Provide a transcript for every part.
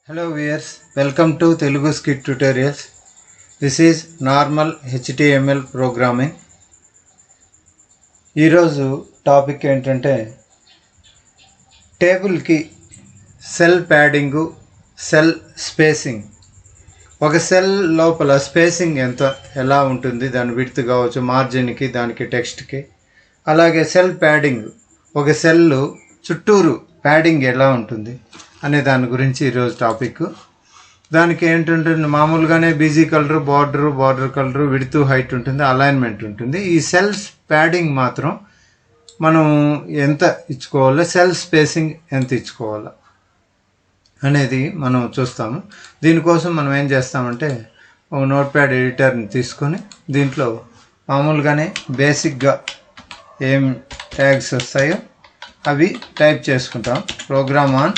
Hello viewers, welcome to Telugu Scit tutorials. This is normal HTML programming. ఈరోజు topic ఏంటంటే టేబుల్కి cell ప్యాడింగు, cell spacing. ఒక cell లోపల spacing ఎలా ఉంటుంది, దాని విడ్త్ కావచ్చు, మార్జిన్కి, దానికి టెక్స్ట్కి. అలాగే సెల్ ప్యాడింగ్, ఒక సెల్ చుట్టూరు ప్యాడింగ్ ఎలా ఉంటుంది అనే దాని గురించి ఈరోజు టాపిక్. దానికి ఏంటంటే మామూలుగానే BG colour, border colour, width, height ఉంటుంది, అలైన్మెంట్ ఉంటుంది. ఈ సెల్స్ ప్యాడింగ్ మాత్రం మనం ఎంత ఇచ్చుకోవాలో, సెల్ స్పేసింగ్ ఎంత ఇచ్చుకోవాలో అనేది మనం చూస్తాము. దీనికోసం మనం ఏం చేస్తామంటే ఒక నోట్ ప్యాడ్ ఎడిటర్ని తీసుకొని దీంట్లో మామూలుగానే బేసిక్గా ఏం ట్యాగ్స్ వస్తాయో అవి టైప్ చేసుకుంటాం. Program on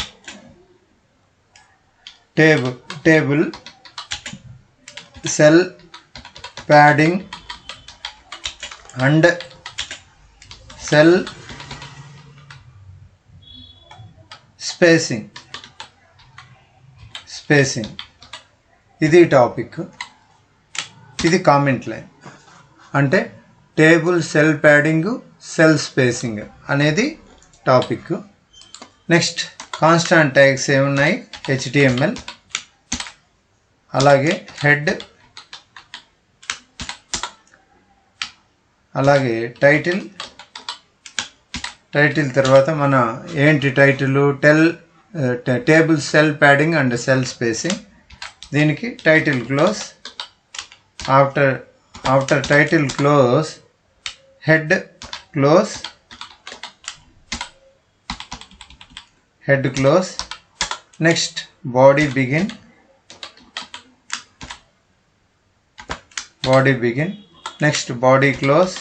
table cell padding and cell spacing ఇది టాపిక్. ఇది కామెంట్ లైన్. అంటే table cell padding, cell spacing అనేది టాపిక్. నెక్స్ట్ కాన్స్టాంట్ ట్యాగ్స్ ఏమున్నాయి, HTML, అలాగే హెడ్, అలాగే టైటిల్ తర్వాత మన ఏంటి title, table cell padding and cell spacing. దీనికి title close, after title close head close, next body begin, next body close,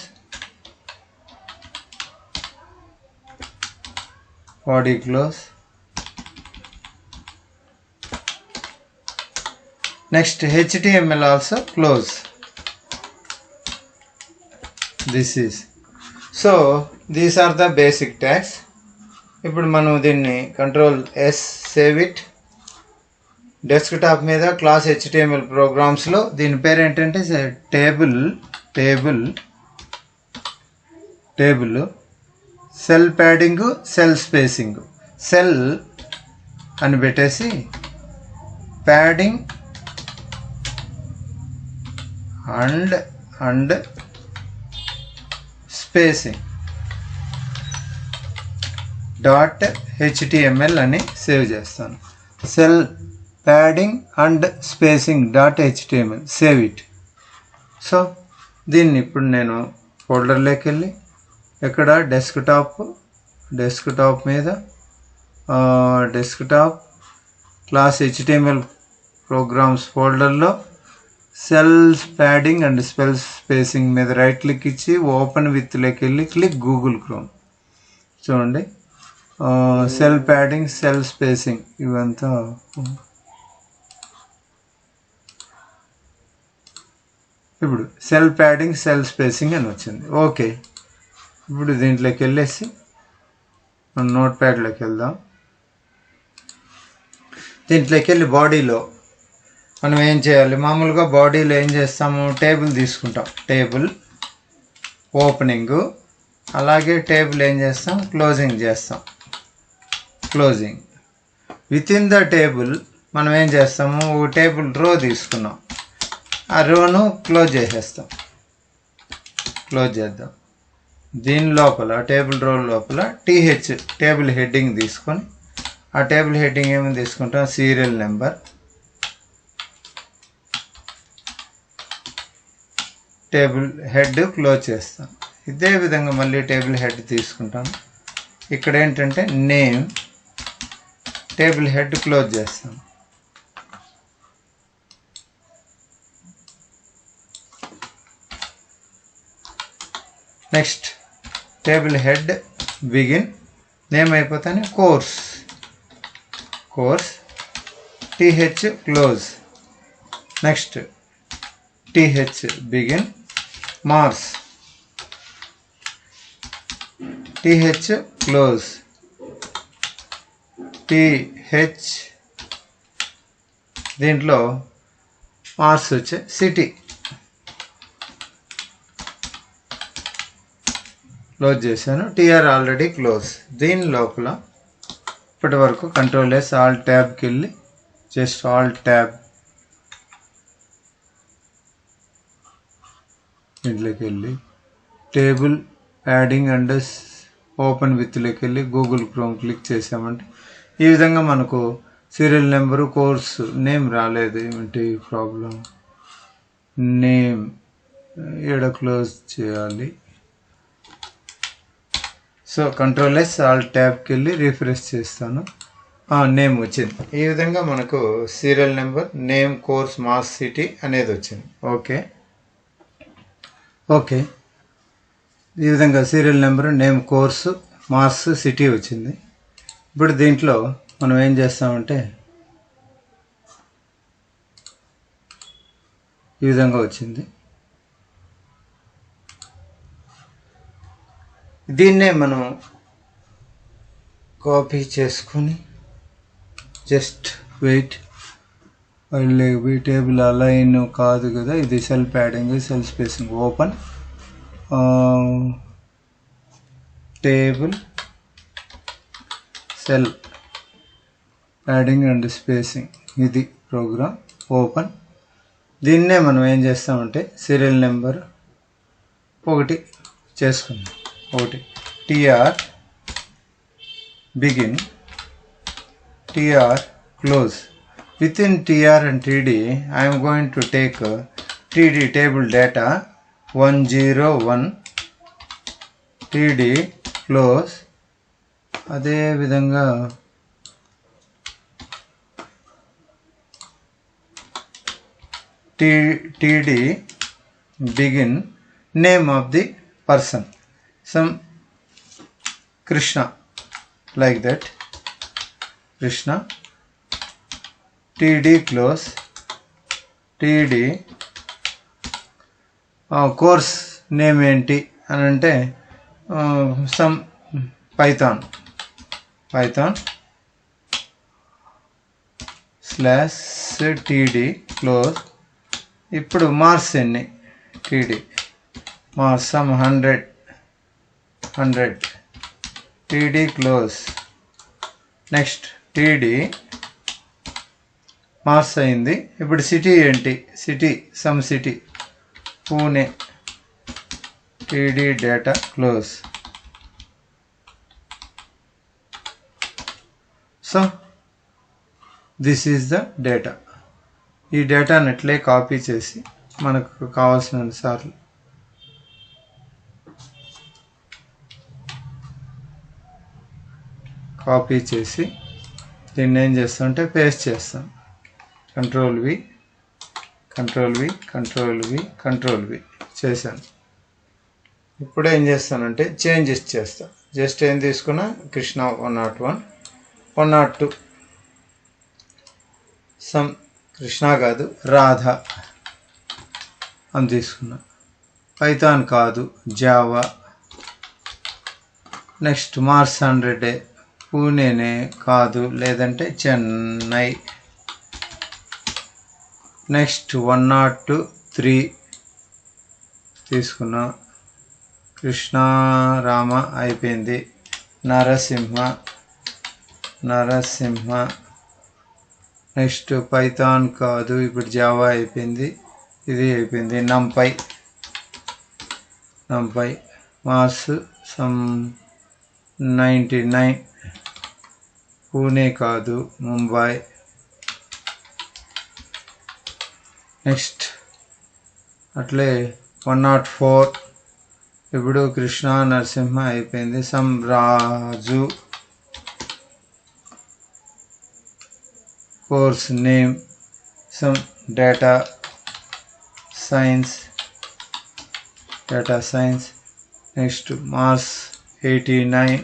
next HTML also close. These are the basic tags. ఇప్పుడు మనం దీన్ని Ctrl+S save it. Desktop మీద class HTML ప్రోగ్రామ్స్లో దీని పేరు ఏంటంటే table cell padding, cell spacing. Cell అని పెట్టేసి ప్యాడింగ్ అండ్ స్పేసింగ్ .html అని సేవ్ చేస్తాను. Cell padding and spacing .html, save it. So దీన్ని ఇప్పుడు నేను ఫోల్డర్లోకి వెళ్ళి ఎక్కడ డెస్క్టాప్ మీద క్లాస్ HTML ప్రోగ్రామ్స్ ఫోల్డర్లో cells padding and cell spacing మీద రైట్ క్లిక్ ఇచ్చి ఓపెన్ విత్లోకి వెళ్ళి క్లిక్ గూగుల్ క్రోమ్. చూడండి, సెల్ ప్యాడింగ్, సెల్ స్పేసింగ్ ఇవంతా ఇప్పుడు సెల్ ప్యాడింగ్, సెల్ స్పేసింగ్ అని వచ్చింది. ఓకే, ఇప్పుడు దీంట్లోకి వెళ్ళేసి మనం నోట్ ప్యాడ్లోకి వెళ్దాం. దీంట్లోకి వెళ్ళి బాడీలో మనం ఏం చేయాలి, మామూలుగా బాడీలో ఏం చేస్తాము, టేబుల్ తీసుకుంటాం, టేబుల్ ఓపెనింగ్, అలాగే టేబుల్ ఏం చేస్తాం, క్లోజింగ్ చేస్తాం. విత్ ఇన్ ద టేబుల్ మనం ఏం చేస్తాము, ఒక టేబుల్ రో తీసుకున్నాం, ఆ రోను క్లోజ్ చేద్దాం. దీని లోపల టేబుల్ రో లోపల టేబుల్ హెడ్డింగ్ తీసుకొని, ఆ టేబుల్ హెడ్డింగ్ ఏమని తీసుకుంటాం, serial number, table head close చేస్తాం. ఇదే విధంగా మళ్ళీ టేబుల్ హెడ్ తీసుకుంటాం. ఇక్కడ ఏంటంటే నేమ్, టేబుల్ హెడ్ క్లోజ్ చేస్తాం. Next table head begin, name అయిపోతానే course, TH close. Next TH begin, marks, TH close, TH దీంట్లో మార్క్స్ వచ్చే సిటీ క్లోజ్ చేశాను. TR already close. దీని లోపల ఇప్పటి వరకు కంట్రోల్ ఎస్ ఆల్ ట్యాబ్కి వెళ్ళి జస్ట్ ఆల్ ట్యాబ్ ఇంట్లోకి వెళ్ళి టేబుల్ యాడింగ్ అండ్ ఓపెన్ విత్లోకి వెళ్ళి గూగుల్ క్రోమ్ క్లిక్ చేసామంటే ఈ విధంగా మనకు సీరియల్ నెంబరు కోర్సు నేమ్ రాలేదు. ఏమిటి ప్రాబ్లం? నేమ్ ఈడ క్లోజ్ చేయాలి. సో కంట్రోల్ ఎస్ ఆల్ ట్యాబ్కి వెళ్ళి రిఫ్రెష్ చేస్తాను. నేమ్ వచ్చింది. ఈ విధంగా మనకు serial number, name, course, marks, city అనేది వచ్చింది. ఓకే ఈ విధంగా serial number, name, course, marks, city వచ్చింది. ఇప్పుడు దీంట్లో మనం ఏం చేస్తామంటే ఈ విధంగా వచ్చింది. దీన్నే మనం కాపీ చేసుకొని జస్ట్ వెయిట్. ఈ టేబుల్ అలైన్ కాదు కదా, ఇది cell padding, cell spacing. Open table cell padding and spacing, ఇది ప్రోగ్రామ్. ఓపెన్. దీన్నే మనం ఏం చేస్తామంటే సీరియల్ నెంబర్ ఒకటి చేసుకుందాం. ఒకటి TR begin, TR close. Within TR and TD I am going to take TD table data 101, TD close. అదే విధంగా TD begin, name of the person, some Krishna, like that, Krishna. TD close. TD course name enti అని అంటే some python /TD close. ఇప్పుడు marks ఎన్ని? TD marks some 100, TD close. Next TD marks అయింది. ఇప్పుడు city ఏంటి? City some city Pune, TD data close. So this is the data. ఈ డేటాని అట్లే కాపీ చేసి మనకు కావాల్సిన సార్లు కాపీ చేసి దీన్ని ఏం చేస్తామంటే పేస్ట్ చేస్తాం. కంట్రోల్ వి చేశాను. ఇప్పుడు ఏం చేస్తానంటే చేంజెస్ చేస్తా. జస్ట్ ఏం తీసుకున్నా, కృష్ణ 101, 102 సమ్ కృష్ణ కాదు రాధ అని తీసుకున్నా. పైథాన్ కాదు జావా. నెక్స్ట్ మార్క్స్ 100, పూణేనే కాదు, లేదంటే చెన్నై. నెక్స్ట్ 103 తీసుకున్నా. కృష్ణ రామ అయిపోయింది. నరసింహ. నెక్స్ట్ పైథాన్ కాదు, ఇప్పుడు జావా అయిపోయింది, ఇది అయిపోయింది. నంపై మార్క్స్ సమ్ 99, పూణే కాదు, ముంబై. నెక్స్ట్ అట్లే 104, ఇప్పుడు కృష్ణ నరసింహ అయిపోయింది. Some Raju. Course name some data science. Next marks 89,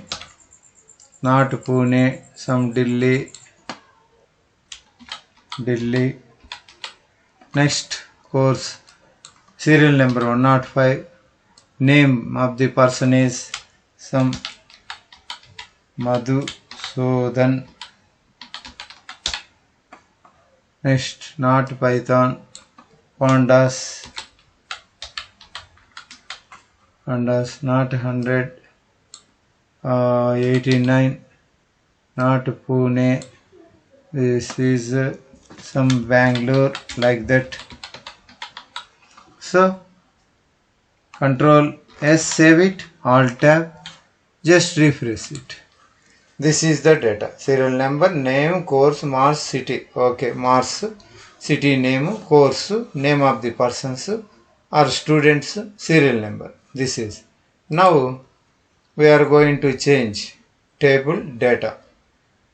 not Pune, some Delhi. Next course serial number 105, name of the person is some Madhusudan. next not Python, pandas not 100, 89 not Pune, this is some Bangalore, like that. So Control S, save it, Alt tab, just refresh it. This is the data, serial number, name, course, Mars, city. Okay, Mars, city name, course, name of the persons or students, serial number. This is. Now we are going to change table data.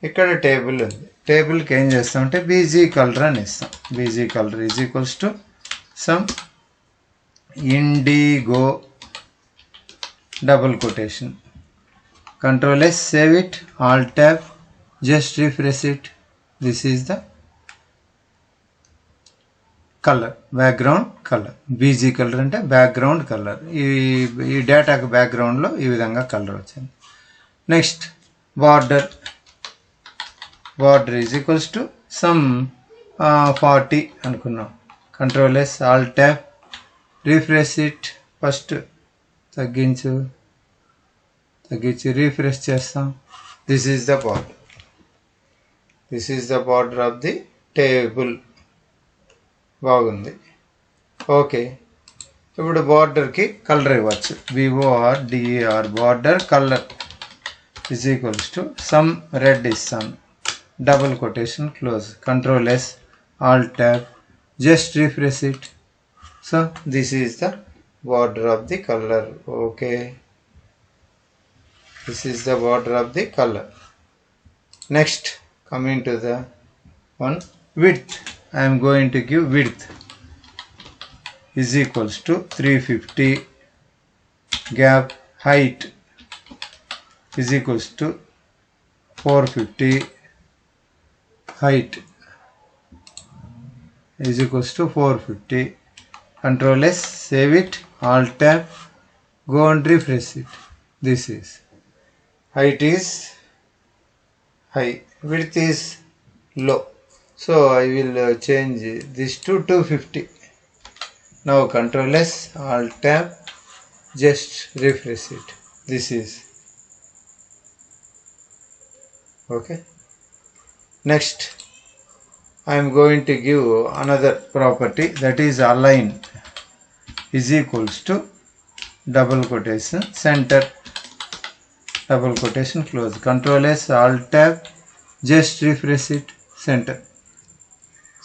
ఇక్కడ table ఉంది. టేబుల్కి ఏం చేస్తామంటే BG colour అని ఇస్తాం. BG colour is equals to some indigo double quotation. Control S, save it, Alt tab, just refresh it. This is the color, background color. BG color అంటే background color. ఈ డేటాకి బ్యాక్గ్రౌండ్లో ఈ విధంగా కలర్ వచ్చింది. Next border is equals to some 40 అనుకున్నాం. Control S, Alt tab, refresh it. First తగ్గించి refresh చేస్తాం. This is the border. This is the border of the table. బాగుంది. ఓకే, ఇప్పుడు బార్డర్కి కలర్ ఇవ్వచ్చు. BORDER border colour is equals to some red ఇస్తాను. Double quotation close. Control S, Alt tab, just refresh it. So this is the border of the color. Okay, this is the border of the color. Next, coming to the one width, I am going to give width is equals to 350, gap height is equals to 450, height is equals to 450. Control S, save it, Alt tab, go and refresh it. This is height is high, width is low, so I will change this to 250. Now Control S, Alt tab, just refresh it. This is okay. Next, I am going to give another property, that is align is equals to double quotation center, double quotation close. Control S, Alt tab, just refresh it.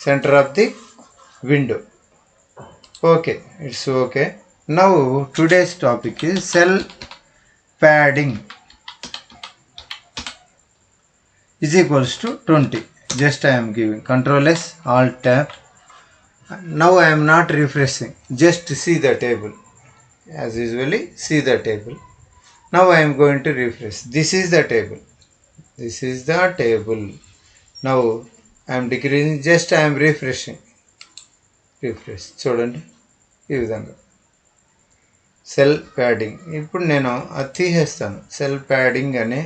Center of the window. Okay, it's okay. Now today's topic is cell padding is equals to 20. Just I am giving. Control S, Alt tab. Now I am not refreshing, just see the table. As usually, see the table. Now I am going to refresh. This is the table. This is the table. Now I am decreasing, just I am refreshing. Refresh. చూడండి ఈ విధంగా cell padding. ఇప్పుడు నేను అది తీసేస్తాను. Cell padding అనే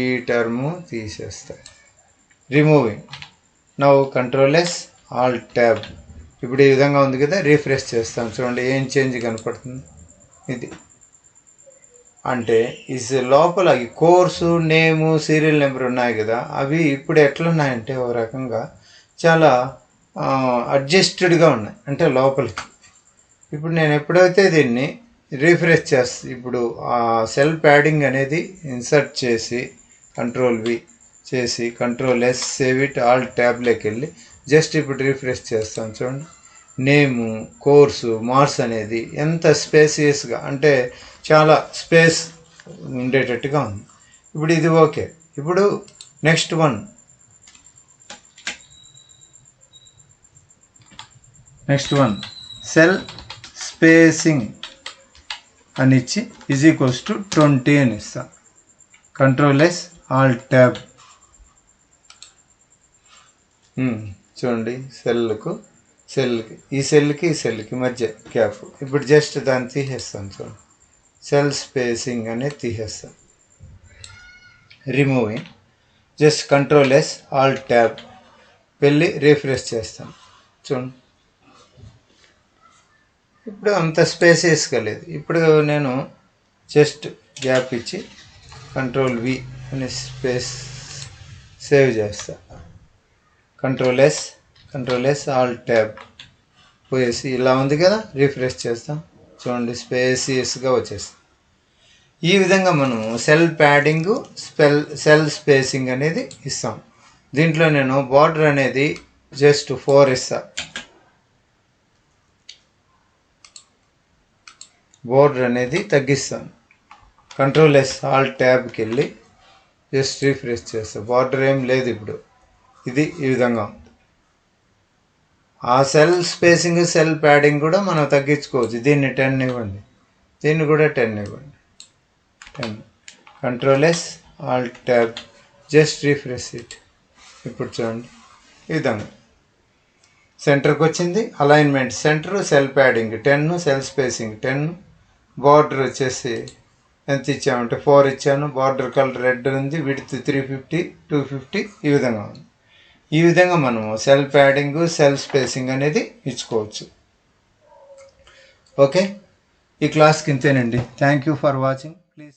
ఈ term తీసేస్తాను. Removing. Now Control S, Alt tab. ఇప్పుడు ఈ విధంగా ఉంది కదా, రీఫ్రెష్ చేస్తాను. చూడండి ఏం చేంజ్ కనపడుతుంది. ఇది అంటే ఇస్ లోపల ఈ కోర్సు నేము సీరియల్ నెంబర్ ఉన్నాయి కదా, అవి ఇప్పుడు ఎట్లున్నాయంటే ఓ రకంగా చాలా అడ్జస్టెడ్గా ఉన్నాయి, అంటే లోపలికి. ఇప్పుడు నేను ఎప్పుడైతే దీన్ని రీఫ్రెష్ చేస్తాను, ఇప్పుడు ఆ సెల్ ప్యాడింగ్ అనేది ఇన్సర్ట్ చేసి Control V చేసి Control S, save it, alt ట్యాబ్లోకి వెళ్ళి జస్ట్ ఇప్పుడు రీఫ్రెష్ చేస్తాను. చూడండి నేము, కోర్సు, మార్క్స్ అనేది ఎంత స్పేసియస్గా, అంటే చాలా స్పేస్ ఉండేటట్టుగా ఉంది. ఇప్పుడు ఇది ఓకే. ఇప్పుడు నెక్స్ట్ వన్ సెల్ స్పేసింగ్ అని ఇచ్చి ఈజ్ ఈక్వల్స్ టు 20 అని ఇస్తాను. Control S, Alt tab. చూడండి సెల్కి ఈ సెల్కి మధ్య గ్యాప్. ఇప్పుడు జస్ట్ దాన్ని తీసేస్తాను. చూడండి సెల్ స్పేసింగ్ అనేది తీసేస్తాను. Removing, just Control S, Alt tab, వెళ్ళి రిఫ్రెష్ చేస్తాను. చూడండి, ఇప్పుడు అంత స్పేసియస్గా లేదు. ఇప్పుడు నేను జస్ట్ గ్యాప్ ఇచ్చి కంట్రోల్ వి అని స్పేస్ సేవ్ చేస్తా. కంట్రోల్ ఎస్ ఆల్ట్ ట్యాబ్ పోయేసి ఇలా ఉంది కదా, రిఫ్రెష్ చేస్తాం. చూడండి, స్పేసియస్గా వచ్చేస్తాం. ఈ విధంగా మనము సెల్ ప్యాడింగ్, సెల్ స్పేసింగ్ అనేది ఇస్తాం. దీంట్లో నేను బార్డర్ అనేది జస్ట్ 4 ఇస్తా. బోర్డర్ అనేది తగ్గిస్తాను. కంట్రోల్ ఎస్ ఆల్ట్ ట్యాబ్కి వెళ్ళి జస్ట్ రిఫ్రెష్ చేస్తా. బార్డర్ ఏం లేదు ఇప్పుడు. ఇది ఈ విధంగా ఉంది. ఆ సెల్ స్పేసింగ్, సెల్ ప్యాడింగ్ కూడా మనం తగ్గించుకోవచ్చు. దీన్ని 10 ఇవ్వండి, దీన్ని కూడా 10 ఇవ్వండి. 10. Control yes Alt tab, just refresh it. ఇప్పుడు చూడండి, ఈ విధంగా సెంటర్కి వచ్చింది. Alignment centre, cell padding 10, cell spacing 10. Border వచ్చేసి ఎంత ఇచ్చామంటే 4 ఇచ్చాను. బార్డర్ కలర్ రెడ్ ఉంది. విడ్త్ 350, 250 ఈ విధంగా ఉంది. ఈ విధంగా మనము సెల్ ప్యాడింగ్, సెల్ స్పేసింగ్ అనేది ఇచ్చుకోవచ్చు. ఓకే, ఈ క్లాస్కి ఇంతేనండి. Thank you for watching. Please